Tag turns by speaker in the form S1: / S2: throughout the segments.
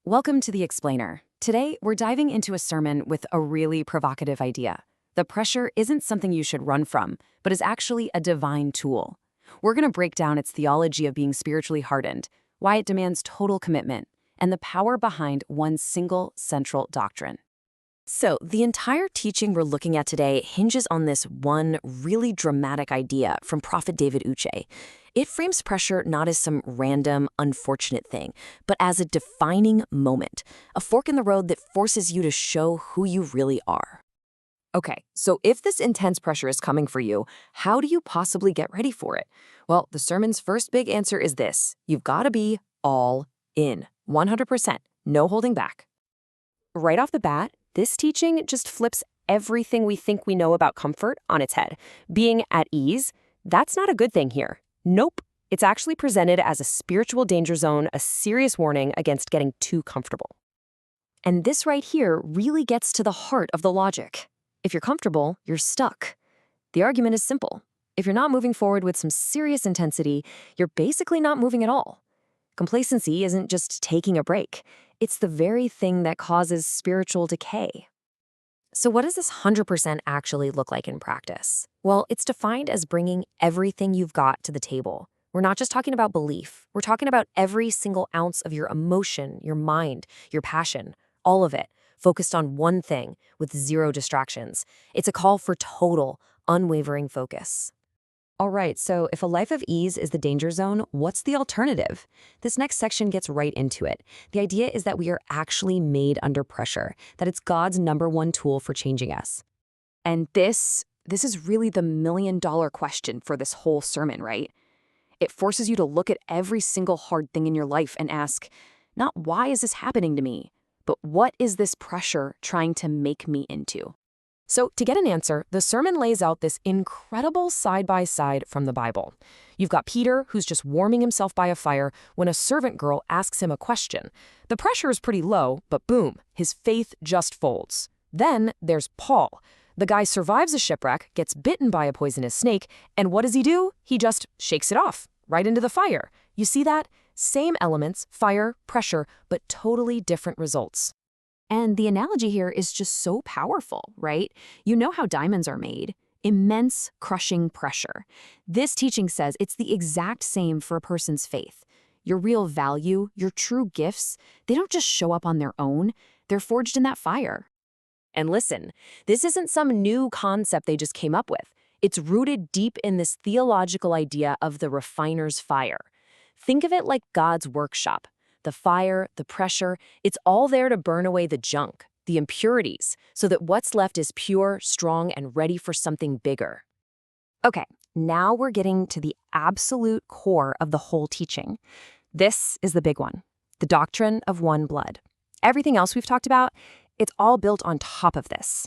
S1: Welcome to The Explainer. Today, we're diving into a sermon with a really provocative idea. The pressure isn't something you should run from, but is actually a divine tool. We're going to break down its theology of being spiritually hardened, why it demands total commitment, and the power behind one single central doctrine. So, the entire teaching we're looking at today hinges on this one really dramatic idea from Prophet David Uche. It frames pressure not as some random, unfortunate thing, but as a defining moment, a fork in the road that forces you to show who you really are. Okay, so if this intense pressure is coming for you, how do you possibly get ready for it? Well, the sermon's first big answer is this: you've got to be all in, 100%, no holding back. Right off the bat, this teaching just flips everything we think we know about comfort on its head. Being at ease, that's not a good thing here. Nope. It's actually presented as a spiritual danger zone, a serious warning against getting too comfortable. And this right here really gets to the heart of the logic. If you're comfortable, you're stuck. The argument is simple. If you're not moving forward with some serious intensity, you're basically not moving at all. Complacency isn't just taking a break. It's the very thing that causes spiritual decay. So what does this 100% actually look like in practice? Well, it's defined as bringing everything you've got to the table. We're not just talking about belief. We're talking about every single ounce of your emotion, your mind, your passion, all of it, focused on one thing with zero distractions. It's a call for total, unwavering focus. All right, so if a life of ease is the danger zone, what's the alternative? This next section gets right into it. The idea is that we are actually made under pressure, that it's God's #1 tool for changing us. And this is really the million-dollar question for this whole sermon, right? It forces you to look at every single hard thing in your life and ask, not why is this happening to me, but what is this pressure trying to make me into? So to get an answer, the sermon lays out this incredible side-by-side from the Bible. You've got Peter, who's just warming himself by a fire when a servant girl asks him a question. The pressure is pretty low, but boom, his faith just folds. Then there's Paul. The guy survives a shipwreck, gets bitten by a poisonous snake, and what does he do? He just shakes it off, right into the fire. You see that? Same elements, fire, pressure, but totally different results. And the analogy here is just so powerful, right? You know how diamonds are made. Immense, crushing pressure. This teaching says it's the exact same for a person's faith. Your real value, your true gifts, they don't just show up on their own. They're forged in that fire. And listen, this isn't some new concept they just came up with. It's rooted deep in this theological idea of the refiner's fire. Think of it like God's workshop. The fire, the pressure, it's all there to burn away the junk, the impurities, so that what's left is pure, strong, and ready for something bigger. Okay, now we're getting to the absolute core of the whole teaching. This is the big one, the doctrine of one blood. Everything else we've talked about, it's all built on top of this.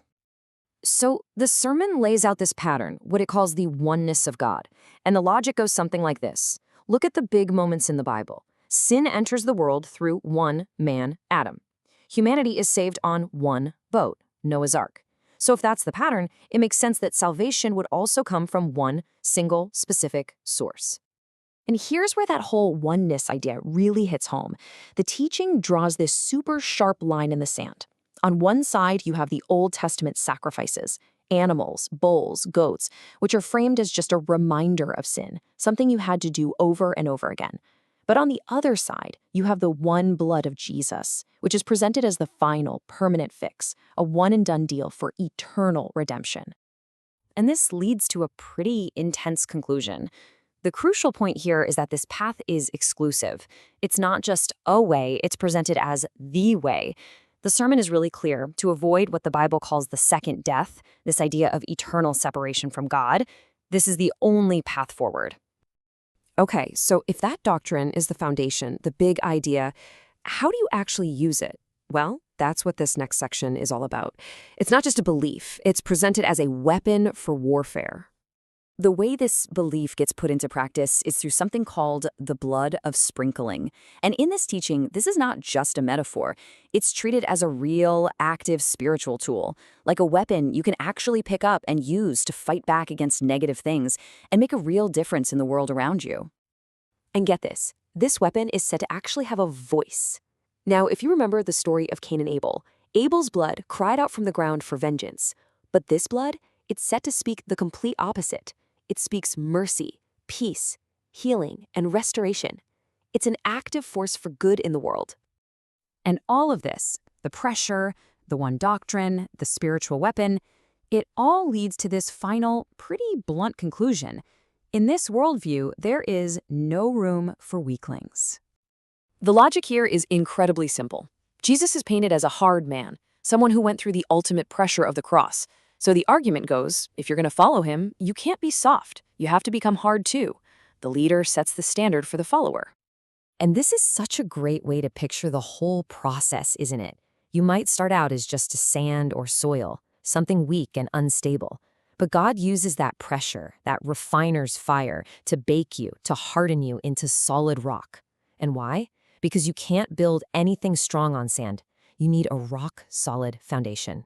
S1: So the sermon lays out this pattern, what it calls the oneness of God. And the logic goes something like this. Look at the big moments in the Bible. Sin enters the world through one man, Adam. Humanity is saved on one boat, Noah's Ark. So if that's the pattern, it makes sense that salvation would also come from one single, specific source. And here's where that whole oneness idea really hits home. The teaching draws this super sharp line in the sand. On one side, you have the Old Testament sacrifices, animals, bulls, goats, which are framed as just a reminder of sin, something you had to do over and over again. But on the other side, you have the one blood of Jesus, which is presented as the final, permanent fix, a one-and-done deal for eternal redemption. And this leads to a pretty intense conclusion. The crucial point here is that this path is exclusive. It's not just a way, it's presented as the way. The sermon is really clear. To avoid what the Bible calls the second death, this idea of eternal separation from God, this is the only path forward. Okay, so if that doctrine is the foundation, the big idea, how do you actually use it? Well, that's what this next section is all about. It's not just a belief. It's presented as a weapon for warfare. The way this belief gets put into practice is through something called the blood of sprinkling. And in this teaching, this is not just a metaphor. It's treated as a real, active spiritual tool, like a weapon you can actually pick up and use to fight back against negative things and make a real difference in the world around you. And get this weapon is said to actually have a voice.
S2: Now, if you remember the story of Cain and Abel, Abel's blood cried out from the ground for vengeance. But this blood, it's set to speak the complete opposite. It speaks mercy, peace, healing, and restoration. It's an active force for good in the world.
S1: And all of this, the pressure, the one doctrine, the spiritual weapon, it all leads to this final, pretty blunt conclusion. In this worldview, there is no room for weaklings.
S2: The logic here is incredibly simple. Jesus is painted as a hard man, someone who went through the ultimate pressure of the cross. So the argument goes, if you're going to follow him, you can't be soft. You have to become hard too. The leader sets the standard for the follower.
S1: And this is such a great way to picture the whole process, isn't it? You might start out as just a sand or soil, something weak and unstable. But God uses that pressure, that refiner's fire, to bake you, to harden you into solid rock. And why? Because you can't build anything strong on sand. You need a rock-solid foundation.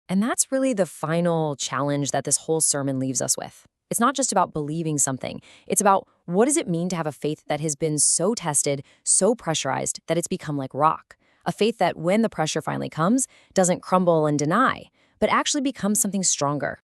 S1: And that's really the final challenge that this whole sermon leaves us with. It's not just about believing something. It's about what does it mean to have a faith that has been so tested, so pressurized, that it's become like rock. A faith that when the pressure finally comes, doesn't crumble and deny, but actually becomes something stronger,